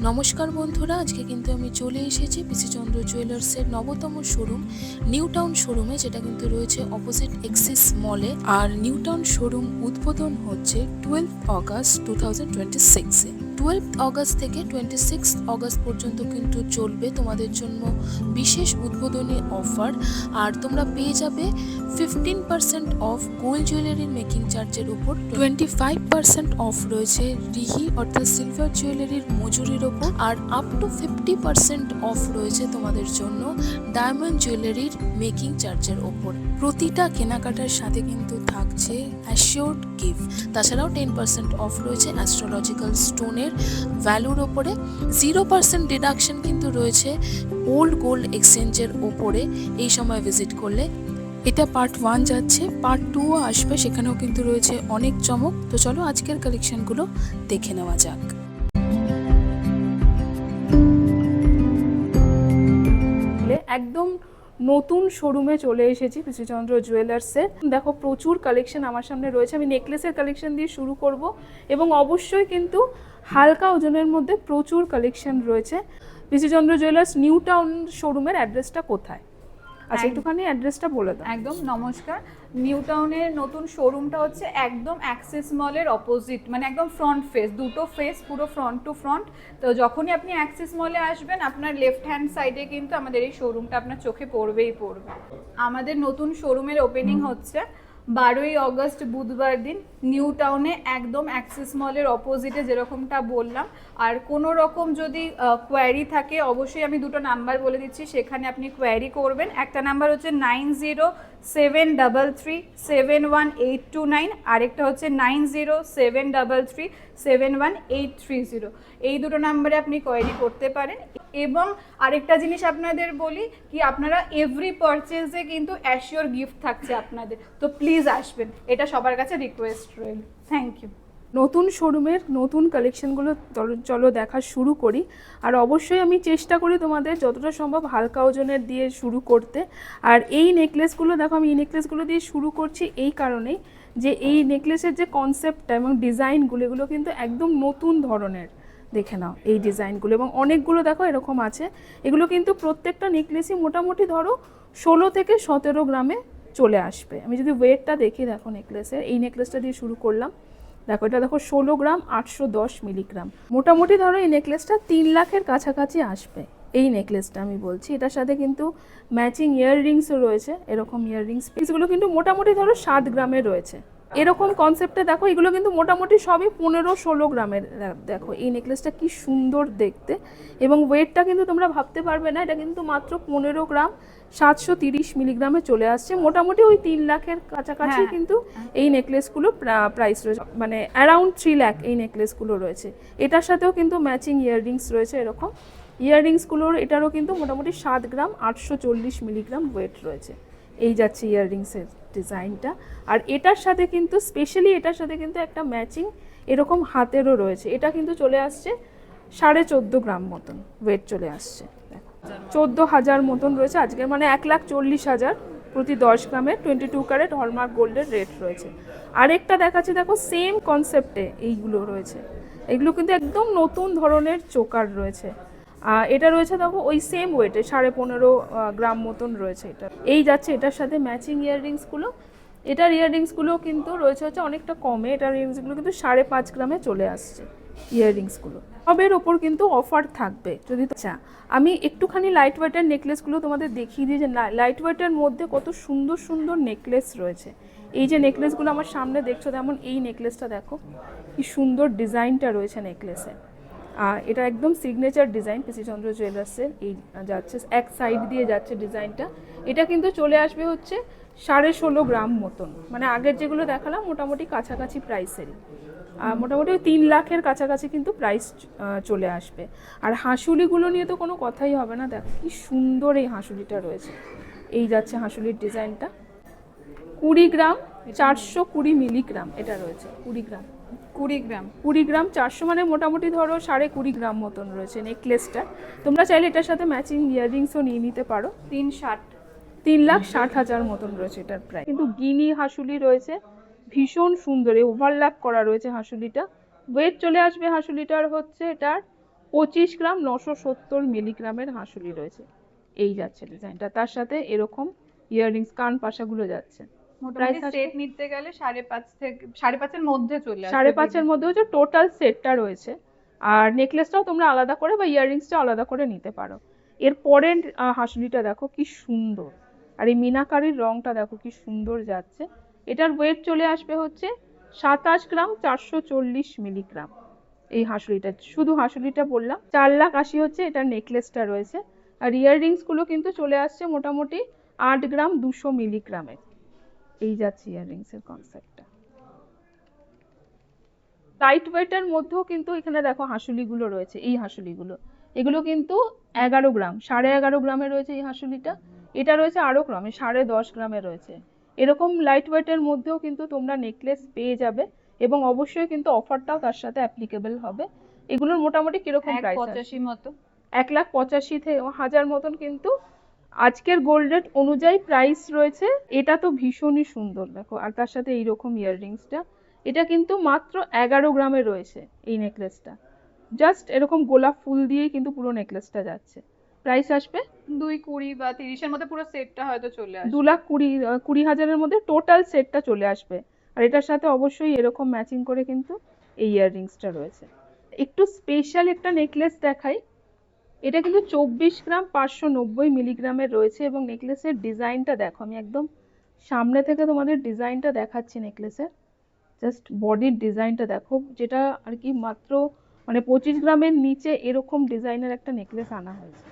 নমস্কার বন্ধুরা, আজকে কিন্তু আমি চলে এসেছি পিসি চন্দ্র জুয়েলার্সের নবতম শোরুম নিউ টাউন শোরুমে, যেটা কিন্তু রয়েছে অপোজিট এক্সিস মলে। আর নিউ টাউন শোরুম উদ্বোধন হচ্ছে 12 অগাস্ট 2026-এ। 12 অগাস্ট থেকে 26 অগাস্ট পর্যন্ত কিন্তু চলবে তোমাদের জন্য বিশেষ উদ্বোধনী অফার। আর তোমরা পেয়ে যাবে 15% অফ গোল্ড জুয়েলারির মেকিং চার্জের উপর, 25% অফ রয়েছে রিহি অর্থাৎ সিলভার জুয়েলারির মজুরির ওপর, আর আপ টু 50% অফ রয়েছে তোমাদের জন্য ডায়মন্ড জুয়েলারির মেকিং চার্জের ওপর। প্রতিটা কেনাকাটার সাথে কিন্তু থাকছে অ্যাসিওরড গিফট। তাছাড়াও 10% অফ রয়েছে অ্যাস্ট্রোলজিক্যাল স্টোনের ভ্যালুর ওপরে। 0% ডিডাকশন কিন্তু রয়েছে ওল্ড গোল্ড এক্সচেঞ্জের ওপরে এই সময় ভিজিট করলে। এটা পার্ট 1 যাচ্ছে, পার্ট 2ও আসবে, সেখানেও কিন্তু রয়েছে অনেক চমক। তো চলো আজকের কালেকশনগুলো দেখে নেওয়া যাক। একদম নতুন শোরুমে চলে এসেছি পিসি চন্দ্র জুয়েলার্সে। দেখো প্রচুর কালেকশন আমার সামনে রয়েছে। আমি নেকলেসের কালেকশন দিয়ে শুরু করব, এবং অবশ্যই কিন্তু হালকা ওজনের মধ্যে প্রচুর কালেকশন রয়েছে। পিসি চন্দ্র জুয়েলার্স নিউ টাউন শোরুমের অ্যাড্রেসটা কোথায়? আচ্ছা, একটুখানি অ্যাড্রেসটা বলে দাও। একদম নমস্কার। নিউ টাউনের নতুন শোরুমটা হচ্ছে একদম অ্যাক্সিস মলের অপোজিট, মানে একদম ফ্রন্ট ফেস, দুটো ফেস, পুরো ফ্রন্ট টু ফ্রন্ট। তো যখনই আপনি অ্যাক্সিস মলে আসবেন, আপনার লেফট হ্যান্ড সাইডে কিন্তু আমাদের এই শোরুমটা আপনার চোখে পড়বে। আমাদের নতুন শোরুমের ওপেনিং হচ্ছে 12ই অগস্ট বুধবার দিন নিউ টাউনে, একদম অ্যাক্সিস মলের অপোজিটে, যেরকমটা বললাম। আর কোনো রকম যদি কোয়ারি থাকে, অবশ্যই আমি দুটো নাম্বার বলে দিচ্ছি, সেখানে আপনি কোয়ারি করবেন। একটা নাম্বার হচ্ছে 9073371829, আরেকটা হচ্ছে 9073371830। এই দুটো নাম্বারে আপনি কোয়ারি করতে পারেন। এবং আরেকটা জিনিস আপনাদের বলি কি, আপনারা এভরি পারচেজে কিন্তু অ্যাসিওর গিফট থাকছে আপনাদের, তো প্লিজ আসবেন, এটা সবার কাছে রিকোয়েস্ট রইল। Thank you. নতুন শোরুমের নতুন কালেকশনগুলো চলো দেখা শুরু করি। আর অবশ্যই আমি চেষ্টা করি তোমাদের যতটা সম্ভব হালকা ওজনের দিয়ে শুরু করতে। আর এই নেকলেসগুলো দেখো, আমি এই নেকলেসগুলো দিয়ে শুরু করছি এই কারণেই যে এই নেকলেসের যে কনসেপ্টটা এবং ডিজাইনগুলো, এগুলো কিন্তু একদম নতুন ধরনের। দেখে নাও এই ডিজাইনগুলো, এবং অনেকগুলো দেখো এরকম আছে। এগুলো কিন্তু প্রত্যেকটা নেকলেসই মোটামুটি ধরো 16 থেকে 17 গ্রামে চলে আসবে। আমি যদি ওয়েটটা দেখি, দেখো নেকলেসের, এই নেকলেসটা দিয়ে শুরু করলাম। দেখো এটা দেখো 16 গ্রাম 810 মিলিগ্রাম। মোটামুটি ধরো এই নেকলেসটা 3 লাখের কাছাকাছি আসবে। এই নেকলেসটা আমি বলছি, এটার সাথে কিন্তু ম্যাচিং ইয়াররিংসও রয়েছে। এরকম ইয়াররিংস পিসগুলো কিন্তু মোটামুটি ধরো 7 গ্রামের রয়েছে। এরকম কনসেপ্টে দেখো, এগুলো কিন্তু মোটামুটি সবই 15-16 গ্রামের। দেখো এই নেকলেসটা কি সুন্দর দেখতে, এবং ওয়েটটা কিন্তু তোমরা ভাবতে পারবে না, এটা কিন্তু মাত্র 15 গ্রাম 730 মিলিগ্রামে চলে আসছে। মোটামুটি ওই 3 লাখের কাছাকাছি কিন্তু এই নেকলেসগুলো প্রাইস রয়েছে, মানে অ্যারাউন্ড 3 লাখ এই নেকলেসগুলো রয়েছে। এটার সাথেও কিন্তু ম্যাচিং ইয়াররিংস রয়েছে। এরকম ইয়াররিংসগুলোর এটারও কিন্তু মোটামুটি 7 গ্রাম 840 মিলিগ্রাম ওয়েট রয়েছে। এই যাচ্ছে ইয়াররিংসের ডিজাইনটা। আর এটার সাথে কিন্তু স্পেশালি এটার সাথে কিন্তু একটা ম্যাচিং এরকম হাতেরও রয়েছে। এটা কিন্তু চলে আসছে 14.5 গ্রাম মতন ওয়েট চলে আসছে। 14,000 মতন রয়েছে আজকে, মানে 1,40,000 প্রতি 10 গ্রামের 22 ক্যারেট হলমার্ক গোল্ডের রেট রয়েছে। আরেকটা দেখাচ্ছি, দেখো সেম কনসেপ্টে এইগুলো রয়েছে। এগুলো কিন্তু একদম নতুন ধরনের চোকার রয়েছে। এটা রয়েছে দেখো ওই সেম ওয়েটে 15.5 গ্রাম মতন রয়েছে এটা। এই যাচ্ছে এটার সাথে ম্যাচিং ইয়াররিংসগুলো। এটার ইয়াররিংসগুলো কিন্তু রয়েছে হচ্ছে অনেকটা কমে। এটার ইয়াররিংসগুলো কিন্তু 5.5 গ্রামে চলে আসছে ইয়াররিংসগুলো। সবের ওপর কিন্তু অফার থাকবে যদি। আচ্ছা, আমি একটুখানি লাইট ওয়েটের নেকলেসগুলো তোমাদের দেখিয়ে দিই যে লাইট ওয়েটের মধ্যে কত সুন্দর সুন্দর নেকলেস রয়েছে। এই যে নেকলেসগুলো আমার সামনে দেখছো, যেমন এই নেকলেসটা দেখো কি সুন্দর ডিজাইনটা রয়েছে নেকলেসে। এটা একদম সিগনেচার ডিজাইন পিসি চন্দ্র জুয়েলার্সের। এই যাচ্ছে এক সাইড দিয়ে যাচ্ছে ডিজাইনটা। এটা কিন্তু চলে আসবে হচ্ছে 16.5 গ্রাম মতন, মানে আগের যেগুলো দেখালাম মোটামুটি কাছাকাছি প্রাইসেরই। মোটামুটি 3 লাখের কাছাকাছি কিন্তু প্রাইস চলে আসবে। আর হাঁসুলিগুলো নিয়ে তো কোনো কথাই হবে না। দেখো কি সুন্দর এই হাঁসুলিটা রয়েছে। এই যাচ্ছে হাঁসুলির ডিজাইনটা। 20 গ্রাম 420 মিলিগ্রাম এটা রয়েছে। 20 গ্রাম 400, মানে মোটামুটি ধরো 20.5 গ্রাম মতন রয়েছে নেকলেসটা। তোমরা চাইলে এটার সাথে ম্যাচিং ইয়াররিংসও নিয়ে নিতে পারো। 3,60,000 মতন রয়েছে এটার প্রাইস। কিন্তু গিনি হাঁসুলি রয়েছে, ভীষণ সুন্দর, ওভারল্যাপ করা রয়েছে হাঁসুলিটা। ওয়েট চলে আসবে হাঁসুলিটার হচ্ছে এটার 25 গ্রাম 970 মিলিগ্রামের হাঁসুলি রয়েছে, এই যাচ্ছে ডিজাইনটা। তার সাথে এরকম ইয়াররিংস, কান পাশাগুলো যাচ্ছে। মোটামুটি সেট নিতে গেলে 5.5 থেকে 5.5 এর মধ্যে চলে আসবে। 5.5 এর মধ্যে হচ্ছে টোটাল সেটটা রয়েছে। আর নেকলেসটাও তোমরা আলাদা করে বা ইয়াররিংসটা আলাদা করে নিতে পারো। এর পরের হাঁসুলিটা দেখো কি সুন্দর, আর এই মিনাকারির রংটা দেখো কি সুন্দর যাচ্ছে। এটার ওয়েট চলে আসবে হচ্ছে 27 গ্রাম 440 মিলিগ্রাম। এই হাঁসুলিটা, শুধু হাঁসুলিটা বললাম 4,80,000 হচ্ছে এটার নেকলেসটা রয়েছে। আর ইয়াররিংস গুলো কিন্তু চলে আসছে মোটামুটি 8 গ্রাম 200 মিলিগ্রামের। এই যাচ্ছে ইয়াররিংস এর কনসেপ্টটা। লাইট ওয়েটের মধ্যেও কিন্তু এখানে দেখো হাঁসুলিগুলো রয়েছে, এই হাঁসুলিগুলো, এগুলো কিন্তু 11 গ্রাম, 11.5 গ্রামে রয়েছে এই হাঁসুলিটা। এটা রয়েছে আরো গ্রামে, 10.5 গ্রামে রয়েছে। এরকম লাইট ওয়েটের মধ্যেও কিন্তু তোমরা নেকলেস পেয়ে যাবে, এবং অবশ্যই কিন্তু অফারটাও তার সাথে অ্যাপ্লিকেবল হবে। এগুলোর মোটামুটি কিরকম প্রাইস? 1.85 মতো, 1,85,000 থেকে 1,000 মতন কিন্তু আজকের গোল্ড রেট অনুযায়ী প্রাইস রয়েছে। এটা তো ভীষণই সুন্দর দেখো, আর তার সাথে এইরকম ইয়াররিংসটা, এটা কিন্তু মাত্র 11 গ্রামে রয়েছে এই নেকলেসটা। জাস্ট এরকম গোলাপ ফুল দিয়েই কিন্তু পুরো নেকলেসটা যাচ্ছে। প্রাইস আসবে 2.20 বা 30 এর মধ্যে পুরো সেটটা হয়তো চলে আসবে। 2,20,000-এর মধ্যে টোটাল সেটটা চলে আসবে। আর এটার সাথে অবশ্যই এরকম ম্যাচিং করে কিন্তু এই ইয়াররিংসটা রয়েছে। একটু স্পেশাল একটা নেকলেস দেখাই। এটা কিন্তু 24 গ্রাম 590 মিলিগ্রামের রয়েছে, এবং নেকলেসের ডিজাইনটা দেখো, আমি একদম সামনে থেকে তোমাদের ডিজাইনটা দেখাচ্ছি নেকলেসের। জাস্ট বডির ডিজাইনটা দেখো, যেটা আর কি মাত্র মানে 25 গ্রামের নিচে এরকম ডিজাইনের একটা নেকলেস আনা হয়েছে।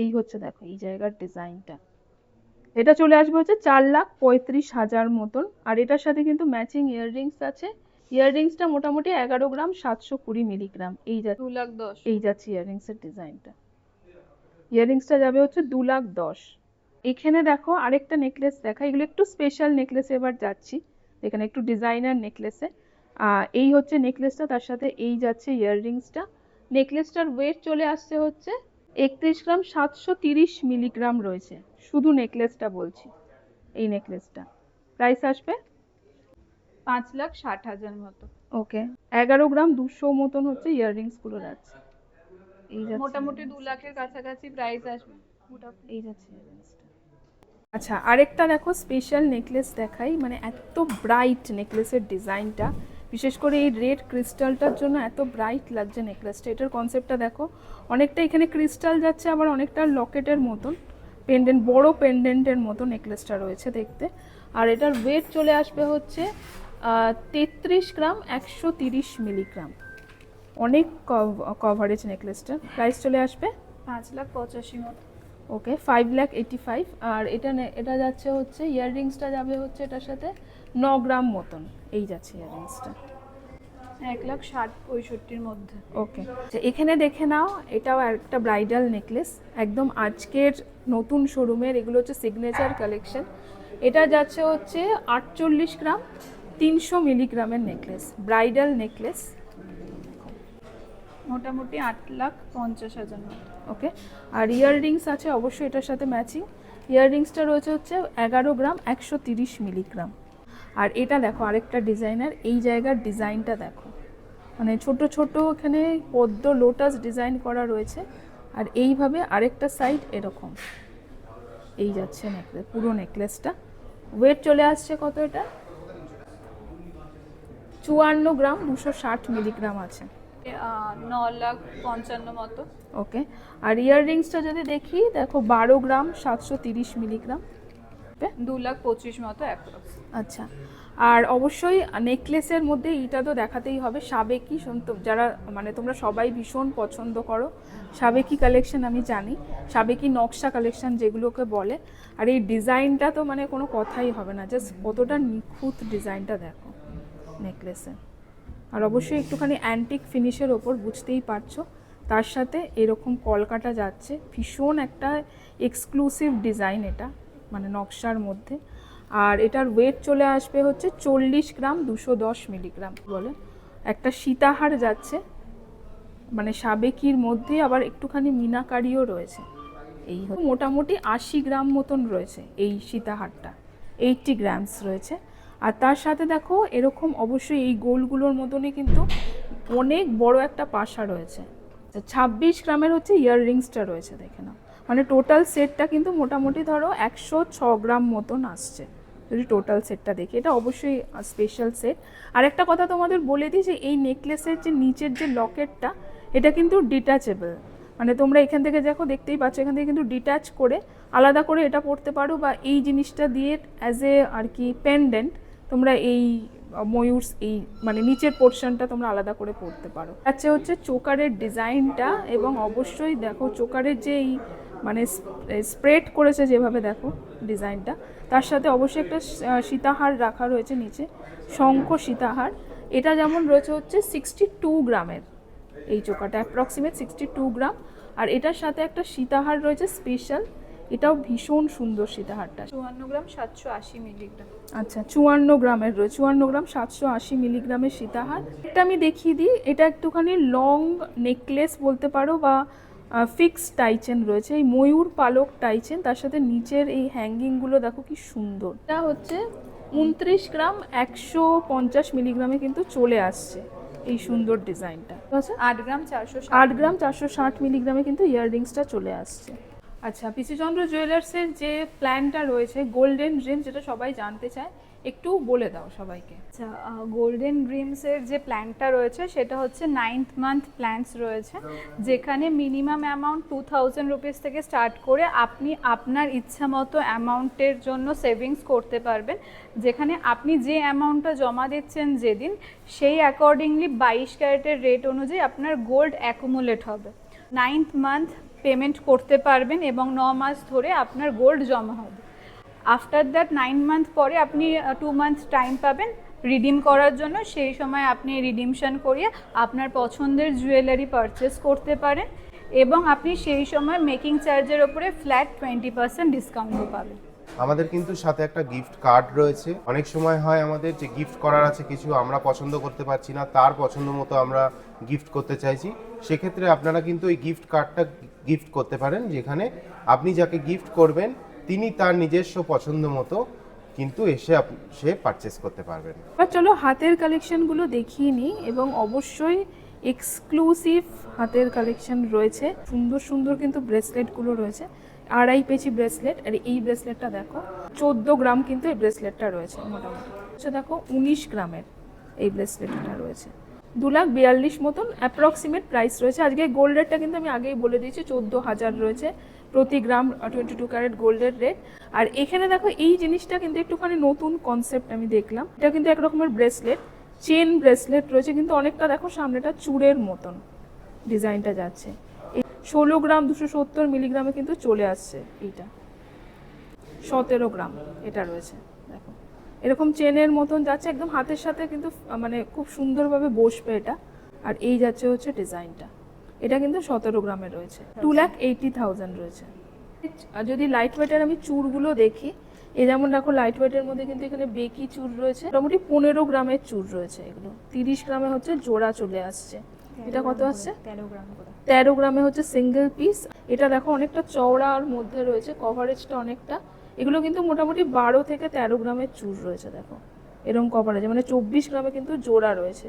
এই হচ্ছে দেখো এই জায়গার ডিজাইনটা। এটা চলে আসবে হচ্ছে 4,35,000 মতন। আর এটার সাথে কিন্তু ম্যাচিং ইয়াররিংস আছে। ইয়াররিংসটা মোটামুটি 11 গ্রাম 720 মিলিগ্রাম। এই যাচ্ছে 2,10,000। এই যাচ্ছে ইয়াররিংসের ডিজাইনটা। ইয়াররিংসটা যাবে হচ্ছে 2,10,000। এখানে দেখো আরেকটা নেকলেস দেখা, এগুলো একটু স্পেশাল নেকলেসে এবার যাচ্ছি, এখানে একটু ডিজাইনার নেকলেসে। এই হচ্ছে নেকলেসটা, তার সাথে এই যাচ্ছে ইয়াররিংসটা। নেকলেসটার ওয়েট চলে আসছে হচ্ছে 31 গ্রাম 730 মিলিগ্রাম রয়েছে, শুধু নেকলেসটা বলছি। এই নেকলেসটা প্রাইস আসবে 5,60,000 মতো। ওকে, 11 গ্রাম 200 মতন হচ্ছে ইয়াররিংস গুলো যাচ্ছে। এই যাচ্ছে মোটামুটি 2 লাখের কাছাকাছি প্রাইস আসবে। এই যাচ্ছে ইয়াররিংসটা। আচ্ছা, আরেকটা দেখো স্পেশাল নেকলেস দেখাই, মানে এত ব্রাইট নেকলেসের ডিজাইনটা, বিশেষ করে এই রেড ক্রিস্টালটার জন্য এত ব্রাইট লাগছে নেকলেসটা। এটার কনসেপ্টটা দেখো, অনেকটা এখানে ক্রিস্টাল যাচ্ছে, আবার অনেকটা লকেটের মতন, পেন্ডেন্ট, বড় পেন্ডেন্টের মতো নেকলেসটা রয়েছে দেখতে। আর এটার ওয়েট চলে আসবে হচ্ছে 33 গ্রাম 130 মিলিগ্রাম। অনেক কভারেজ নেকলেসটা। প্রাইস চলে আসবে 5,85,000 মতো। ওকে, 5,85,000। আর এটা যাচ্ছে হচ্ছে ইয়াররিংসটা যাবে হচ্ছে এটার সাথে 9 গ্রাম মতন। এই যাচ্ছে ইয়াররিংসটা 1,60,65,000 মধ্যে। ওকে, এখানে দেখে নাও, এটাও একটা ব্রাইডাল নেকলেস, একদম আজকের নতুন শোরুমের। এগুলো হচ্ছে সিগনেচার কালেকশন। এটা যাচ্ছে হচ্ছে 48 গ্রাম 300 মিলিগ্রামের নেকলেস, ব্রাইডাল নেকলেস। মোটামুটি 8,50,000 মতো। ওকে, আর ইয়াররিংস আছে অবশ্যই এটার সাথে ম্যাচিং। ইয়াররিংসটা রয়েছে হচ্ছে 11 গ্রাম 130 মিলিগ্রাম। আর এটা দেখো আরেকটা ডিজাইনার, এই জায়গার ডিজাইনটা দেখো, মানে ছোট ছোট এখানে পদ্ম লোটাস ডিজাইন করা রয়েছে। আর এইভাবে আরেকটা সাইড এরকম, এই যাচ্ছে নেকলেস, পুরো নেকলেসটা। ওয়েট চলে আসছে কত? এটা 54 গ্রাম 260 মিলিগ্রাম আছে। 9,55,000 মতো। ওকে, আর ইয়াররিংসটা যদি দেখি দেখো 12 গ্রাম 730 মিলিগ্রাম, 2,25,000 মতো অ্যাপ্রক্স। আচ্ছা, আর অবশ্যই নেকলেসের মধ্যে এইটা তো দেখাতেই হবে, সাবেকি। যারা মানে তোমরা সবাই ভীষণ পছন্দ করো সাবেকি কালেকশন, আমি জানি, সাবেকি নকশা কালেকশন যেগুলোকে বলে। আর এই ডিজাইনটা তো মানে কোনো কথাই হবে না, জাস্ট কতটা নিখুঁত ডিজাইনটা দেখো নেকলেসে। আর অবশ্যই একটুখানি অ্যান্টিক ফিনিশের ওপর, বুঝতেই পারছো। তার সাথে এরকম কলকাটা যাচ্ছে, ভীষণ একটা এক্সক্লুসিভ ডিজাইন এটা, মানে নকশার মধ্যে। আর এটার ওয়েট চলে আসবে হচ্ছে 40 গ্রাম 210 মিলিগ্রাম বলে। একটা সীতাহার যাচ্ছে, মানে সাবেকির মধ্যে আবার একটুখানি মিনাকারিও রয়েছে। এই মোটামুটি 80 গ্রাম মতন রয়েছে এই সীতাহারটা, 80 গ্রামস রয়েছে। আর তার সাথে দেখো এরকম অবশ্যই এই গোলগুলোর মতনই কিন্তু অনেক বড় একটা পাশা রয়েছে, 26 গ্রামের হচ্ছে ইয়াররিংসটা রয়েছে, দেখে নাও। মানে টোটাল সেটটা কিন্তু মোটামুটি ধরো 106 গ্রাম মতন আসছে যদি টোটাল সেটটা দেখি। এটা অবশ্যই স্পেশাল সেট। আর একটা কথা তোমাদের বলে দিই যে এই নেকলেসের যে নিচের যে লকেটটা, এটা কিন্তু ডিটাচেবল। মানে তোমরা এখান থেকে দেখো, দেখতেই পাচ্ছ, এখান থেকে কিন্তু ডিটাচ করে আলাদা করে এটা পরতে পারো, বা এই জিনিসটা দিয়ে অ্যাজ এ আর কি পেন্ডেন্ট তোমরা এই ময়ূর এই মানে নিচের পোর্শনটা তোমরা আলাদা করে পরতে পারো। আচ্ছা হচ্ছে চোকারের ডিজাইনটা, এবং অবশ্যই দেখো চোকারের যে এই মানে স্প্রেড করেছে যেভাবে, দেখো ডিজাইনটা, তার সাথে অবশ্যই একটা সীতাহার রাখা রয়েছে নিচে, শঙ্খ সীতাহার। এটা যেমন রয়েছে হচ্ছে 62 গ্রামের, এই চোকাটা অ্যাপ্রক্সিমেট 62 গ্রাম। আর এটার সাথে একটা সীতাহার রয়েছে স্পেশাল, এটাও ভীষণ সুন্দর সীতাহারটা। 54 গ্রাম 780 মিলিগ্রাম। আচ্ছা 54 গ্রামের রয়েছে, 54 গ্রাম 780 মিলিগ্রামের সীতাহার। এটা আমি দেখিয়ে দিই, এটা একটুখানি লং নেকলেস বলতে পারো, বা ফিক্স টাইচেন রয়েছে, এই ময়ূর পালক টাইচেন, তার সাথে নিচের এই হ্যাঙ্গিংগুলো দেখো কি সুন্দর। এটা হচ্ছে 29 গ্রাম 150 মিলিগ্রামে কিন্তু চলে আসছে এই সুন্দর ডিজাইনটা। 8 গ্রাম 460। 8 গ্রাম 460 মিলিগ্রামে কিন্তু ইয়াররিংসটা চলে আসছে। আচ্ছা, পিসিচন্দ্র জুয়েলার্সের যে প্ল্যানটা রয়েছে গোল্ডেন ড্রিম, যেটা সবাই জানতে চায়, একটু বলে দাও সবাইকে। আচ্ছা, গোল্ডেন ড্রিমসের যে প্ল্যানটা রয়েছে সেটা হচ্ছে 9th মান্থ প্ল্যানস রয়েছে, যেখানে মিনিমাম অ্যামাউন্ট 2000 রুপিস থেকে স্টার্ট করে আপনি আপনার ইচ্ছা মতো অ্যামাউন্টের জন্য সেভিংস করতে পারবেন, যেখানে আপনি যে অ্যামাউন্টটা জমা দিচ্ছেন যেদিন, সেই অ্যাকর্ডিংলি 22 ক্যারেটের রেট অনুযায়ী আপনার গোল্ড অ্যাকুমুলেট হবে। 9th মান্থ পেমেন্ট করতে পারবেন এবং 9 মাস ধরে আপনার গোল্ড জমা হবে। আফটার দ্যাট 9 মান্থ পরে আপনি 2 মান্থ টাইম পাবেন রিডিম করার জন্য, সেই সময় আপনি রিডিমশন করিয়ে আপনার পছন্দের জুয়েলারি পারচেস করতে পারেন, এবং আপনি সেই সময় মেকিং চার্জের ওপরে ফ্ল্যাট 20% ডিসকাউন্টও পাবেন। আমাদের কিন্তু সাথে একটা গিফট কার্ড রয়েছে। অনেক সময় হয় আমাদের যে গিফট করার আছে কিছু আমরা পছন্দ করতে পারছি না, তার পছন্দ মতো আমরা গিফট করতে চাইছি, সেক্ষেত্রে আপনারা কিন্তু এই গিফট কার্ডটা গিফট করতে পারেন, যেখানে আপনি যাকে গিফট করবেন তিনি তার নিজস্ব পছন্দ মতো কিন্তু এসে সে পারচেস করতে পারবেন। এবার চলো হাতের কালেকশনগুলো দেখিয়ে নিই, এবং অবশ্যই এক্সক্লুসিভ হাতের কালেকশন রয়েছে। সুন্দর সুন্দর কিন্তু ব্রেসলেটগুলো রয়েছে, 2.5 পেচি ব্রেসলেট। আর এই ব্রেসলেটটা দেখো 14 গ্রাম কিন্তু এই ব্রেসলেটটা রয়েছে মোটামুটি। আচ্ছা দেখো 19 গ্রামের এই ব্রেসলেটটা রয়েছে, 2,42,000 মতন অ্যাপ্রক্সিমেট প্রাইস রয়েছে। আজকে গোল্ড রেটটা কিন্তু আমি আগেই বলে দিয়েছি, 14,000 রয়েছে প্রতি গ্রাম 22 ক্যারেট গোল্ডের রেট। আর এখানে দেখো এই জিনিসটা কিন্তু একটুখানি নতুন কনসেপ্ট আমি দেখলাম, এটা কিন্তু এক রকমের ব্রেসলেট, চেন ব্রেসলেট রয়েছে, কিন্তু অনেকটা দেখো সামনেটা চূড়ের মতন ডিজাইনটা যাচ্ছে। 16 গ্রাম 270 মিলিগ্রামে কিন্তু চলে আসছে এইটা। 17 গ্রাম এটা রয়েছে, দেখো এরকম চেনের মতন যাচ্ছে, একদম হাতের সাথে কিন্তু মানে খুব সুন্দরভাবে বসবে এটা। আর এই যাচ্ছে হচ্ছে ডিজাইনটা, এটা কিন্তু 17 গ্রামের রয়েছে, 2,80,000 রয়েছে। আর যদি লাইট ওয়েটের আমি চূড়গুলো দেখি, এ যেমন দেখো লাইট ওয়েটের মধ্যে কিন্তু এখানে বেকি চূড় রয়েছে, মোটামুটি 15 গ্রামের চূড় রয়েছে এগুলো। 30 গ্রামে হচ্ছে জোড়া চলে আসছে। এটা কত আসছে? 13 গ্রামে হচ্ছে সিঙ্গেল পিস। এটা দেখো অনেকটা চওড়ার মধ্যে রয়েছে, কভারেজটা অনেকটা। এগুলো কিন্তু মোটামুটি 12 থেকে 13 গ্রামের চূড় রয়েছে, দেখো এরকম কভারেজ, মানে 24 গ্রামে কিন্তু জোড়া রয়েছে।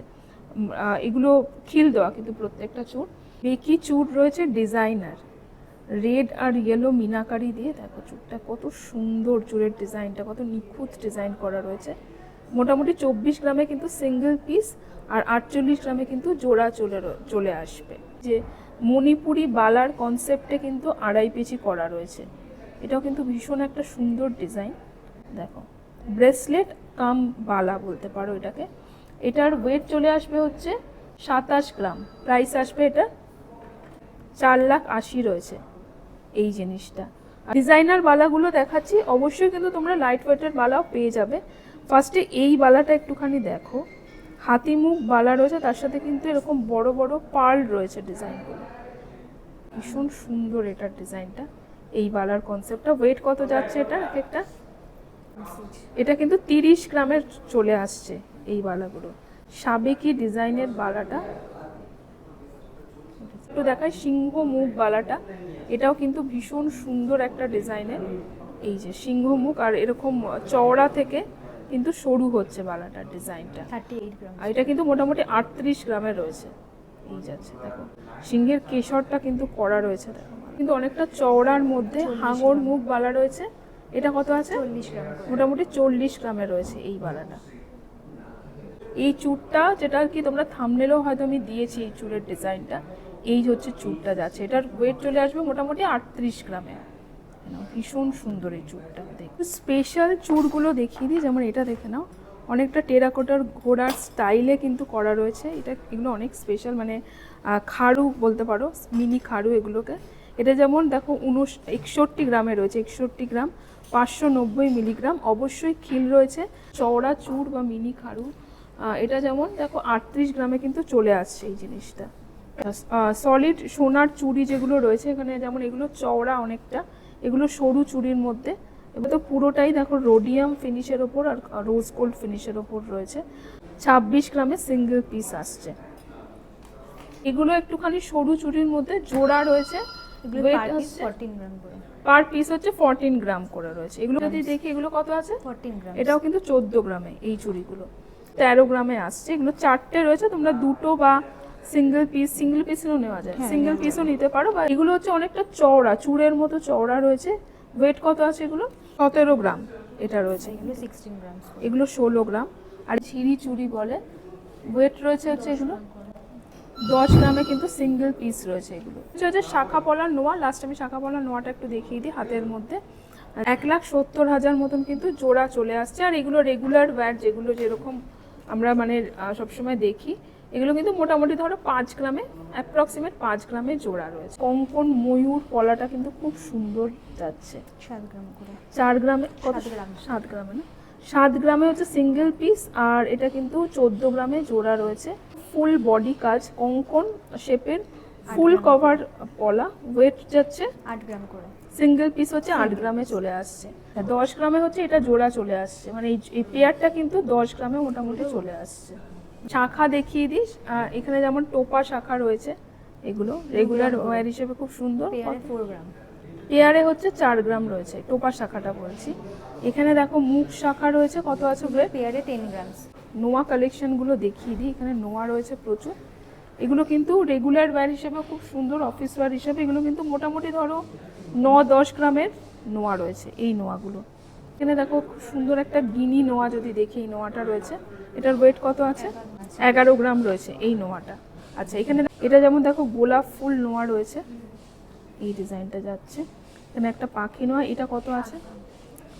এগুলো খিল দেওয়া কিন্তু প্রত্যেকটা চূড়। বেকি চূড় রয়েছে ডিজাইনার, রেড আর ইয়েলো মিনাকারি দিয়ে, দেখো চূড়টা কত সুন্দর, চূড়ের ডিজাইনটা কত নিখুঁত ডিজাইন করা রয়েছে। মোটামুটি 24 গ্রামে কিন্তু সিঙ্গেল পিস, আর 48 গ্রামে কিন্তু জোড়া চলে আসবে। যে মণিপুরি বালার কনসেপ্টে কিন্তু 2.5 পেচি করা রয়েছে, এটাও কিন্তু ভীষণ একটা সুন্দর ডিজাইন। দেখো ব্রেসলেট কাম বালা বলতে পারো এটাকে। এটার ওয়েট চলে আসবে হচ্ছে 27 গ্রাম, প্রাইস আসবে এটা 4,80,000 রয়েছে এই জিনিসটা। ডিজাইনার বালাগুলো দেখাচ্ছি, অবশ্যই কিন্তু তোমরা লাইট ওয়েটের বালাও পেয়ে যাবে। ফার্স্টে এই বালাটা একটুখানি দেখো, হাতিমুখ বালা রয়েছে, তার সাথে কিন্তু এরকম বড় বড় পার্ল রয়েছে, ডিজাইনগুলো ভীষণ সুন্দর এটার ডিজাইনটা। এই বালার কনসেপ্টটা ওয়েট কত যাচ্ছে এটা একটা? এটা কিন্তু 30 গ্রামের চলে আসছে এই বালাগুলো। সাবেকি ডিজাইনের বালাটা একটু দেখায়, সিংহ মুখ বালাটা, এটাও কিন্তু ভীষণ সুন্দর একটা ডিজাইনের। এই যে সিংহ মুখ, আর এরকম চওড়া থেকে কিন্তু সরু হচ্ছে বালাটার ডিজাইনটা। 38 গ্রাম। আর এটা কিন্তু মোটামুটি 38 গ্রামের রয়েছে। এই যাচ্ছে দেখো, সিংহের কেশরটা কিন্তু করা রয়েছে দেখো, কিন্তু অনেকটা চওড়ার মধ্যে হাঙর মুখ বালা রয়েছে। এটা কত আছে? 40 গ্রাম করে। মোটামুটি 40 গ্রামে রয়েছে এই বালাটা। এই চূড়টা যেটা কি তোমরা থাম্বনেলেও হয়তো আমি দিয়েছি, এই চূড়ের ডিজাইনটা, এই হচ্ছে চূড়টা যাচ্ছে। এটার ওয়েট চলে আসবে মোটামুটি 38 গ্রামে। ভীষণ সুন্দর এই চূড়টা। দেখো স্পেশাল চূড়গুলো দেখিয়ে দিই, যেমন এটা দেখে নাও, অনেকটা টেরাকোটার ঘোড়ার স্টাইলে কিন্তু করা রয়েছে। এগুলো অনেক স্পেশাল, মানে খাড়ু বলতে পারো, মিনি খাড়ু এগুলোকে। এটা যেমন দেখো 61 গ্রামে রয়েছে, 61 গ্রাম, 590 মিলিগ্রাম। অবশ্যই খিল রয়েছে, চওড়া চূড় বা মিনি খাড়ু। এটা যেমন দেখো 38 গ্রামে কিন্তু চলে আসছে এই জিনিসটা। সলিড সোনার চুড়ি যেগুলো রয়েছে এখানে, যেমন এগুলো চওড়া অনেকটা, এগুলো সরু চুড়ির মধ্যে। এবার তো পুরোটাই দেখো রোডিয়াম ফিনিশের ওপর আর রোজ গোল্ড ফিনিশের ওপর রয়েছে। 26 গ্রামে সিঙ্গেল পিস আসছে। এগুলো একটুখানি সরু চুড়ির মধ্যে জোড়া রয়েছে, পার পিস হচ্ছে 14 গ্রাম করে রয়েছে। এগুলো যদি দেখি এগুলো কত আছে? 14 গ্রাম। এটাও কিন্তু 14 গ্রামে। এই চুড়িগুলো 13 গ্রামে আসছে। এগুলো 4টে রয়েছে, তোমরা দুটো বা সিঙ্গেল পিসও নেওয়া যায়, সিঙ্গেল পিসও নিতে পারো। বা এগুলো হচ্ছে অনেকটা চওড়া, চূড়ের মতো চওড়া রয়েছে। ওয়েট কত আছে এগুলো? 17 গ্রাম এটা রয়েছে। এগুলো 16 গ্রাম। এগুলো 16 গ্রাম। আর ঝিরি চুড়ি বলে, ওয়েট রয়েছে হচ্ছে এগুলো 10 গ্রামে কিন্তু সিঙ্গেল পিস রয়েছে। এগুলো হচ্ছে শাখা পলার নোয়া। লাস্ট আমি শাখা পলার নোয়াটা একটু দেখিয়ে দিই। হাতের মধ্যে 1,70,000 মতন কিন্তু জোড়া চলে আসছে। আর এগুলো রেগুলার ওয়্যার, যেগুলো যেরকম আমরা মানে সবসময় দেখি, এগুলো কিন্তু মোটামুটি ধরো 5 গ্রামে, অ্যাপ্রক্সিমেট 5 গ্রামে জোড়া রয়েছে। কঙ্কন ময়ূর পলাটা কিন্তু খুব সুন্দর যাচ্ছে। 7 গ্রাম করে। 4 গ্রামে কত? 7 গ্রামে না, 7 গ্রামে হচ্ছে সিঙ্গেল পিস। আর এটা কিন্তু 14 গ্রামে জোড়া রয়েছে। ফুল বডি কাজ, কঙ্কন শেপের, ফুল কভার পলা। ওয়েট যাচ্ছে 8 গ্রাম করে। সিঙ্গেল পিস হচ্ছে 8 গ্রামে চলে আসছে। 10 গ্রামে হচ্ছে এটা জোড়া চলে আসছে, মানে এই পেয়ারটা কিন্তু 10 গ্রামে মোটামুটি চলে আসছে। শাখা দেখিয়ে দিস। এখানে যেমন টোপা শাখা রয়েছে, এগুলো রেগুলার ওয়্যার হিসেবে খুব সুন্দর। পেয়ারে 4 গ্রাম। পেয়ারে হচ্ছে 4 গ্রাম রয়েছে, টোপা শাখাটা বলছি। এখানে দেখো মুখ শাখা রয়েছে, কত আছে ওয়েট? পেয়ারে 10 গ্রাম। নোয়া কালেকশনগুলো দেখিয়ে দিই। এখানে নোয়া রয়েছে প্রচুর। এগুলো কিন্তু রেগুলার ওয়্যার হিসেবে খুব সুন্দর, অফিস ওয়্যার হিসেবে এগুলো কিন্তু মোটামুটি ধরো 9-10 গ্রামের নোয়া রয়েছে এই নোয়াগুলো। এখানে দেখো খুব সুন্দর একটা গিনি নোয়া, যদি দেখি এই নোয়াটা রয়েছে, এটার ওয়েট কত আছে? 11 গ্রাম রয়েছে এই নোয়াটা। আচ্ছা, এখানে এটা যেমন দেখো গোলাপ ফুল নোয়া রয়েছে, এই ডিজাইনটা যাচ্ছে। এখানে একটা পাখি নোয়া, এটা কত আছে?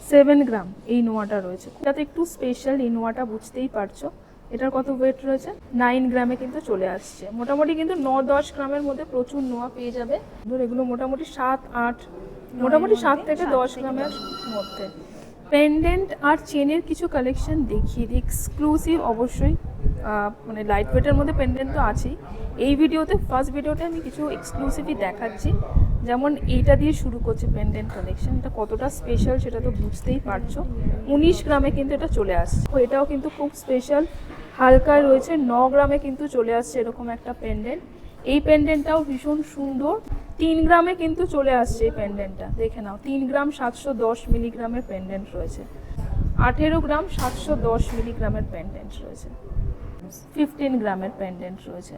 7 গ্রাম এই নোয়াটা রয়েছে। যাতে একটু স্পেশাল এই নোয়াটা, বুঝতেই পারছো। এটার কত ওয়েট রয়েছে? 9 গ্রামে কিন্তু চলে আসছে। মোটামুটি কিন্তু 9-10 গ্রামের মধ্যে প্রচুর নোয়া পেয়ে যাবে। ধর এগুলো মোটামুটি 7-8, মোটামুটি 7 থেকে 10 গ্রামের মধ্যে। পেন্ডেন্ট আর চেনের কিছু কালেকশন দেখিয়ে দিই, এক্সক্লুসিভ অবশ্যই। মানে লাইট ওয়েটের মধ্যে পেন্ডেন্ট তো আছেই। এই ভিডিওতে, ফার্স্ট ভিডিওতে আমি কিছু এক্সক্লুসিভই দেখাচ্ছি। যেমন এইটা দিয়ে শুরু করছে পেন্ডেন্ট কালেকশন। এটা কতটা স্পেশাল সেটা তো বুঝতেই পারছো। 19 গ্রামে কিন্তু এটা চলে আসছে। তো এটাও কিন্তু খুব স্পেশাল, হালকা রয়েছে। 9 গ্রামে কিন্তু চলে আসছে এরকম একটা পেন্ডেন্ট। এই পেন্ডেন্টটাও ভীষণ সুন্দর। 3 গ্রামে কিন্তু চলে আসছে এই পেন্ডেন্টটা, দেখে নাও। 3 গ্রাম 710 মিলিগ্রামের পেন্ডেন্ট রয়েছে। 18 গ্রাম 710 মিলিগ্রামের পেন্ডেন্ট রয়েছে। 15 গ্রামের পেন্ডেন্ট রয়েছে।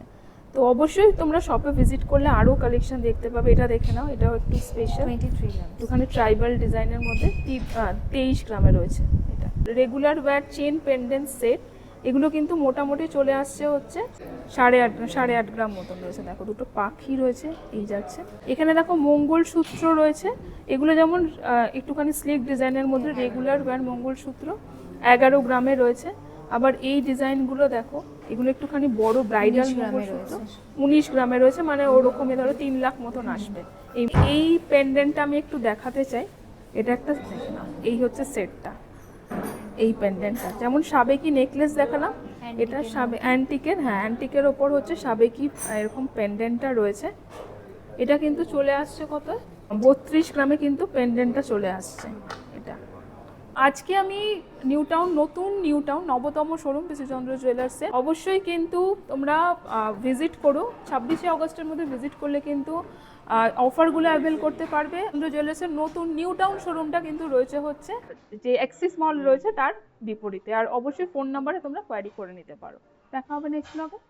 তো অবশ্যই তোমরা শপে ভিজিট করলে আরও কালেকশন দেখতে পাবে। এটা দেখে নাও, এটাও একটু স্পেশাল, 23 গ্রাম। ওখানে ট্রাইবাল ডিজাইনের মধ্যে 23 গ্রামে রয়েছে। এটা regular wire chain pendant set. এগুলো কিন্তু মোটামুটি চলে আসছে হচ্ছে 8.5 গ্রাম মতন রয়েছে। দেখো দুটো পাখি রয়েছে, এই যাচ্ছে। এখানে দেখো মঙ্গলসূত্র রয়েছে। এগুলো যেমন একটুখানি স্লিক ডিজাইনের মধ্যে রেগুলার ওয়্যার মঙ্গলসূত্র 11 গ্রামে রয়েছে। আবার এই ডিজাইনগুলো দেখো, এগুলো একটুখানি বড় ব্রাইডাল মঙ্গলসূত্র 19 গ্রামে রয়েছে, মানে ওরকমই ধরো 3 লাখ মতন আসবে। এই পেন্ডেন্টটা আমি একটু দেখাতে চাই। এটা একটা দেখে নাও, এই হচ্ছে সেটটা। এই পেন্ডেন্টটা যেমন সাবেকি নেকলেস দেখালাম, এটা অ্যান্টিকের, হ্যাঁ অ্যান্টিকের ওপর হচ্ছে সাবেকি এরকম পেন্ডেন্টটা রয়েছে। এটা কিন্তু চলে আসছে কত? 32 গ্রামে কিন্তু পেন্ডেন্টটা চলে আসছে এটা। আজকে আমি নতুন নিউ টাউন নবতম শোরুম পিসিচন্দ্র জুয়েলার্সে। অবশ্যই কিন্তু তোমরা ভিজিট করো। 26শে অগস্টের মধ্যে ভিজিট করলে কিন্তু অফারগুলো অ্যাভেল করতে পারবে। চন্দ্র জুয়েলার্সের নতুন নিউ টাউন শোরুমটা কিন্তু রয়েছে হচ্ছে যে অ্যাক্সিস মল রয়েছে তার বিপরীতে। আর অবশ্যই ফোন নাম্বারে তোমরা কোয়ারি করে নিতে পারো। দেখা হবে নেক্সট ব্লগে।